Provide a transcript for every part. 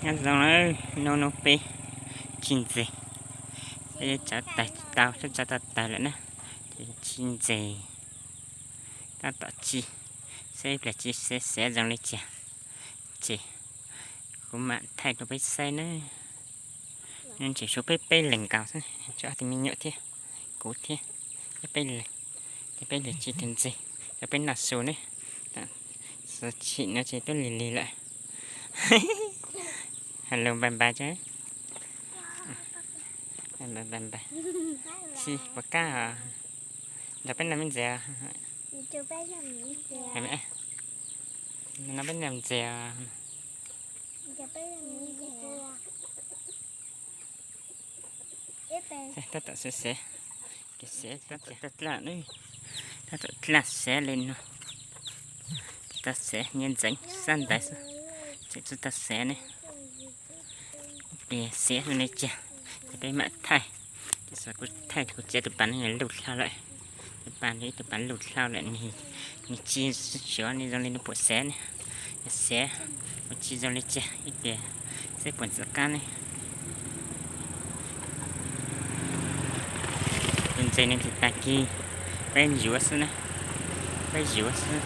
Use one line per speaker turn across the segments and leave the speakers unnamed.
Nhắc rằng là nó bê chín gì bây giờ tao cho tao lại nè chín gì tao tao chi sẽ là chi sẽ rằng lấy chè chị cũng mà thay cái bê xe nữa nên chỉ số bê lệnh cao thôi cho thì mình nhớ thế cố thế cái bê là chi thành gì cái bê là số này giờ chị nó chỉ tôi lì lại hello bye chứ bye si bác cá đã bên làm gì à hay mẹ nó bên làm gì à ta tự sẽ cái sẽ ta là nữa ta tự là sẽ lên nó ta sẽ nhân danh san đại sẽ chúng ta sẽ này để sẽ này chả cái đây mẹ thay thì sao có thay có chế được bắn này lụt sao lại bàn đấy được bắn lụt sao lại thì chi sửa này dòng lên nó bộ xé này xé một chi dòng lên chè ít để sẽ quần sợi can này bên trên này thì ta kia bên dưới xuống này bên dưới xuống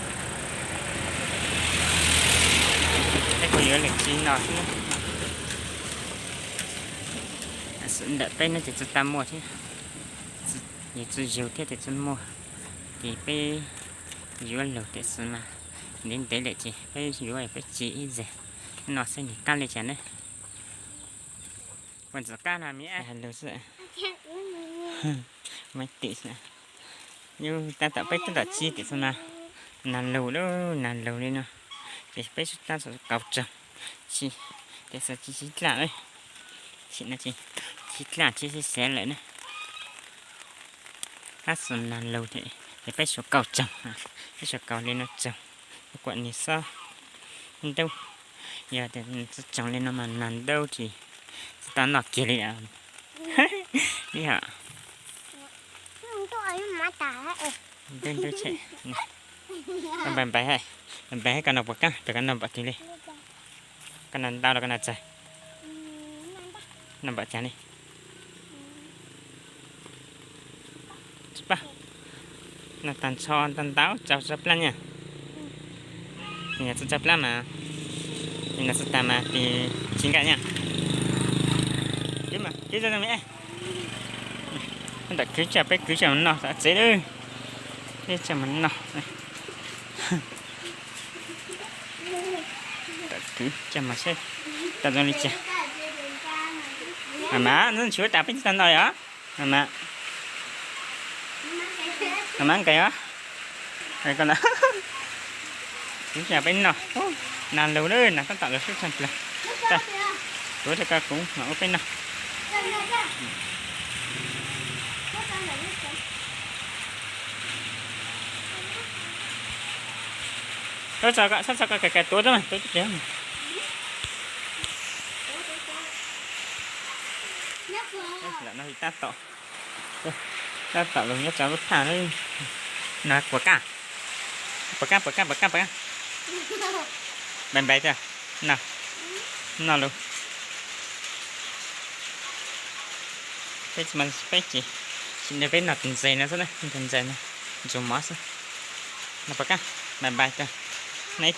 cái có dưới là chi nọ nữa sẵn đợi bên nó chỉ cho ta mua chứ như chú dầu thế thì chú mua thì bây giờ lẩu thì xem mà đến tới lại chị bây giờ phải chỉ gì nó sẽ nhỉ can lên chén đấy còn giờ can là mía lẩu sẽ mấy tỷ sẽ như ta tạo bây ta chi thì xem nào nàn lẩu đi nào thì bây giờ ta sẽ cào trồng chi để sẽ chi là đấy chị là chi là chi sẽ lại này hát sầm nàn lẩu thì bây giờ cào trồng bây giờ cào lên nó trồng quậy như sao đâu giờ thì trồng lên nó mà nàn đâu thì ta nọ kia đi à đi hả đến đâu chạy làm bài hay làm bài hay cần học bậc cá phải cần làm bậc thì đi cần làm đau là cần làm chạy làm bậc chạy đi ba là tan cho tan táo chào chập lan nha nhà tôi chập lắm mà nhà tôi tạm mà thì chính cả nha chứ ra mẹ đặt cứ chập nó sẽ chế đi cái chập nó đặt cứ chập mà sẽ đặt ra đi chè mà nó chứa tạp bên sân rồi á mà ăn cái á cái con đó chúng ta bên nào nàn lâu nữa là các tạo được sức sản là tối thì các cũng nó bên nào sao cái tối đó mà tối chết mà là nó bị ta tạo luôn nhất cháu lúc thả đây là quả cá bèn bèn chưa nào luôn cái mình phải chỉ xin được cái nắp từng giây nữa thôi từng giây này dùng mỏ thôi là quả cá bèn bèn chưa nãy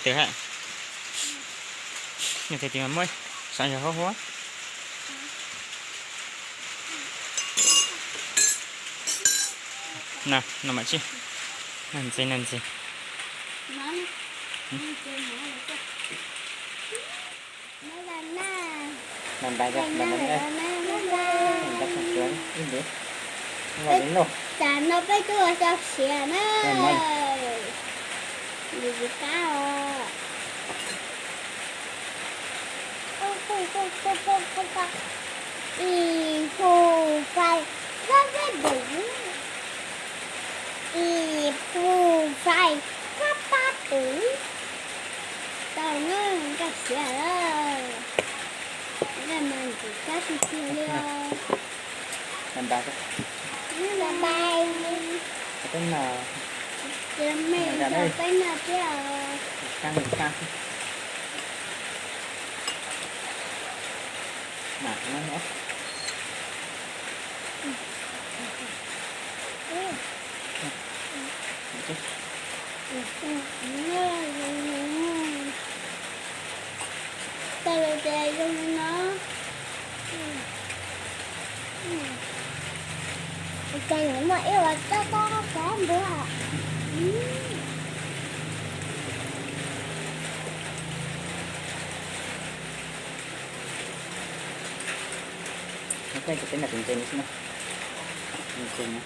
từ hả như thế thì mà mới sợ giờ hố nào mà chứ làm gì làm bài ra làm bánh đây làm bánh sạch xuống đi đi ngồi đến nổ chả nó phải cứ cho xẻ nữa gì cao y phù phải rất đúng y phù phải khắp ba tử tao nó cái xẻ đó là mình chỉ cắt đi chia làm bài thôi làm bài cái nào mình làm cái nào chứ căng nặng nó nữa.
Tao chơi trong nó. Chơi những mà yêu là có cá nữa à.
Okay, kita nak kencing di sini. Kencing ya.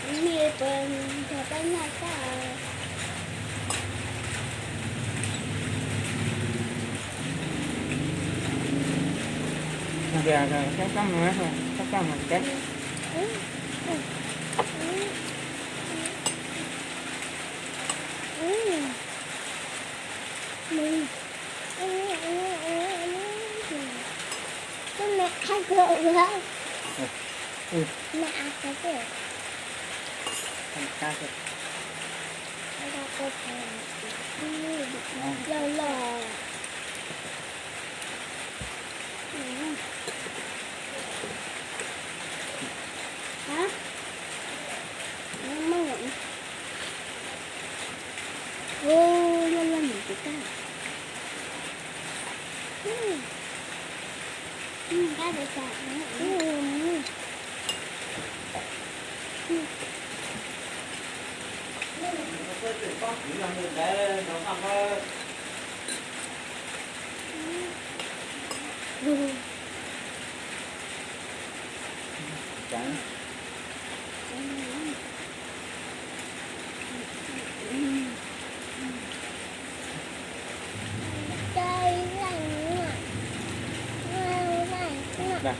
Ini pendapatannya kan.
Nanti ada cakap mana? Cakap mana kan?
Mẹ ăn cơm rồi. Mẹ ăn cái gì?
Ăn cá thôi.
Ăn cơm lâu lâu. Hả? Nó mặn. Ô, nó lên một cái cá. Cá để chặt nữa.
Chẳng.
Đây lạnh nè. Lạnh nè.
Đây.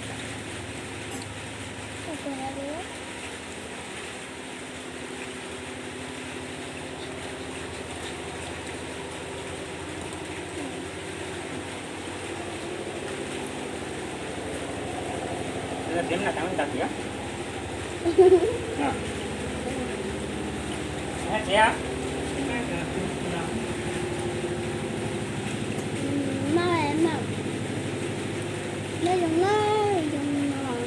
Dia nak tahu tak ya? Nah. Siap.
Mau em mau. Đây là nơi dùng nồi.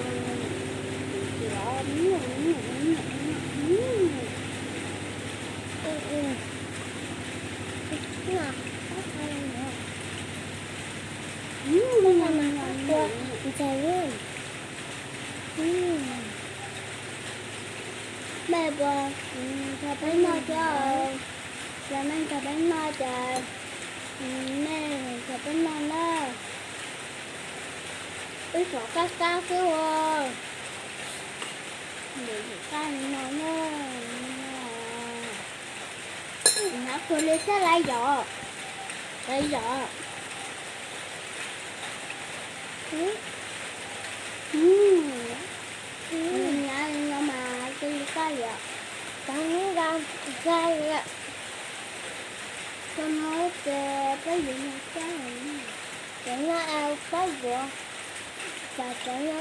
Mẹ bò thà bánh no cho làm anh thà bánh no cho mẹ thà bánh no đó cái sổ cá cá cái hồ để cá nó nó cứ lấy cái lấy giỏ nhà mà cái gì trắng ra gai con nói cái gì mà cái nó ao cái vợ và cái nó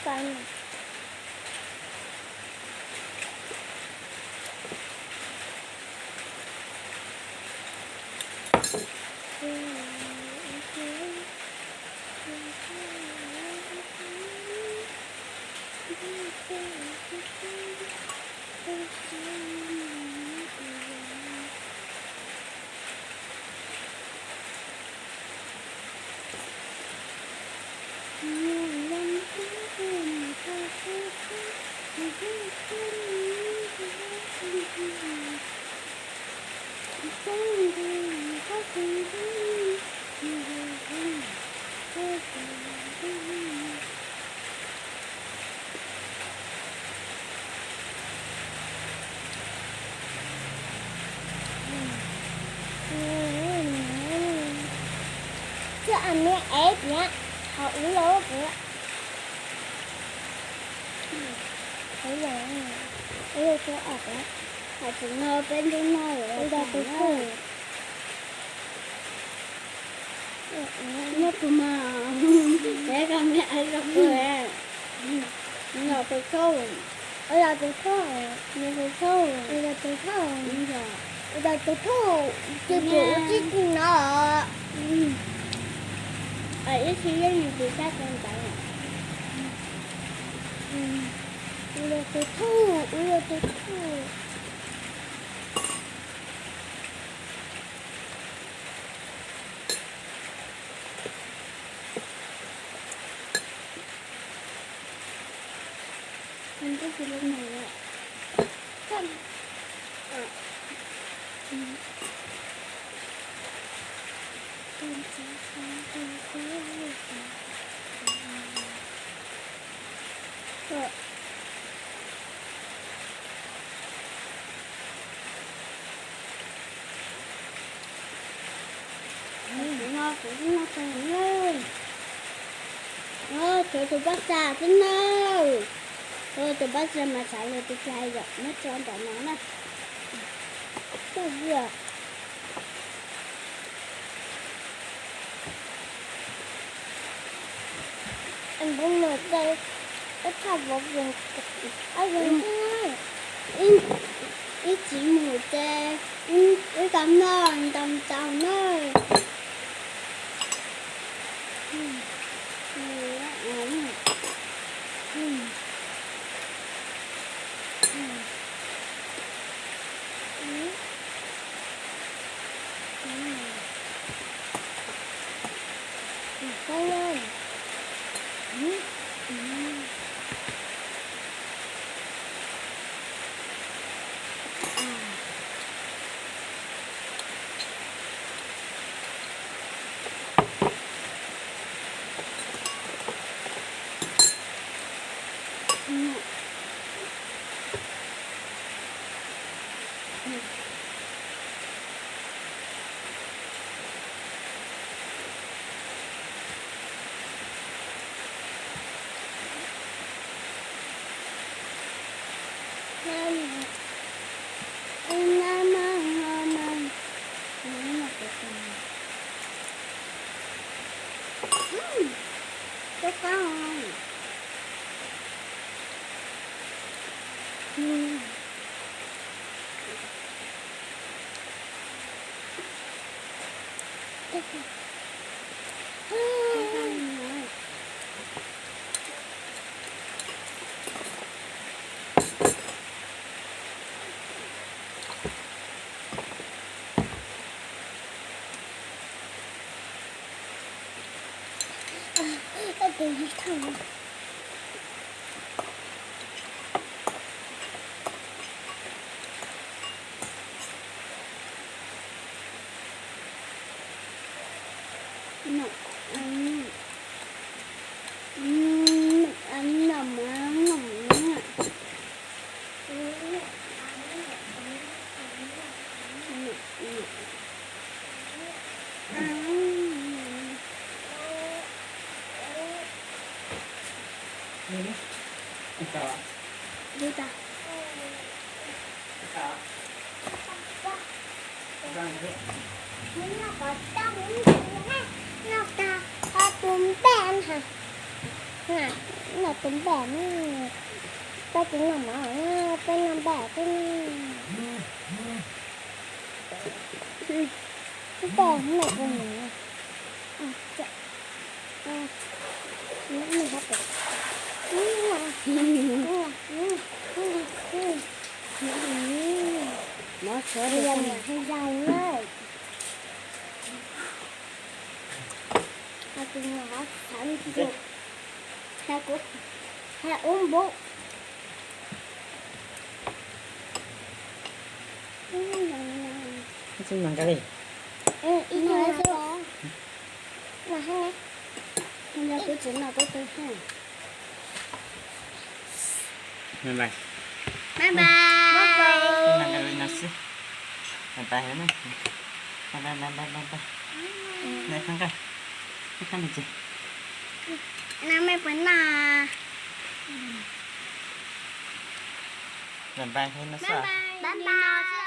Con cứ ăn miếng ép nhá họ uống lố kìa thấy rồi bây giờ tôi ép á họ chỉ ngồi bên trên nơi rồi bây giờ tôi cười nó tụi mà để con mẹ ăn gặp cười ngồi tôi khâu bây giờ tôi khâu bây giờ tôi khâu bây giờ tôi khâu bây giờ tôi khâu chưa đủ chứ nó ở cái khi gì thì khác con cái này bây giờ tôi thu bây giờ tôi thu mình có gì lúc này ạ không ngon cũng ngon càng ơi tụi bắt ra thế nào tụi bắt ra mà chạy lên tôi chạy rồi nó cho anh nó nè cái gì à anh cũng ngồi đây ít thằng một việc anh cũng ít chỉ một đây ít tầm nơi tầm tàu nơi có không? Hãy subscribe cho kênh Ghiền Mì Gõ để không bỏ lỡ những video hấp dẫn đi ta nó có trong nó có túm bèn hả nè nó túm bèn ta cũng làm ở bên làm bè bên cái bèn này của mình mình hết rồi nó sẽ đi ra nhà hay dài đấy ta cùng nó thẳng được ta cũng ta ôm bố
xin bằng cái gì
ít nói cho là hai hôm nay tôi chỉ là tôi hai
bye bye
bye bye
Nang gawin na si. Tayo na. Bye bye bye bye bye. Next ka. cái khăn này chị
Nam mẹ vẫn là
làm bài hay nó sợ
bye bye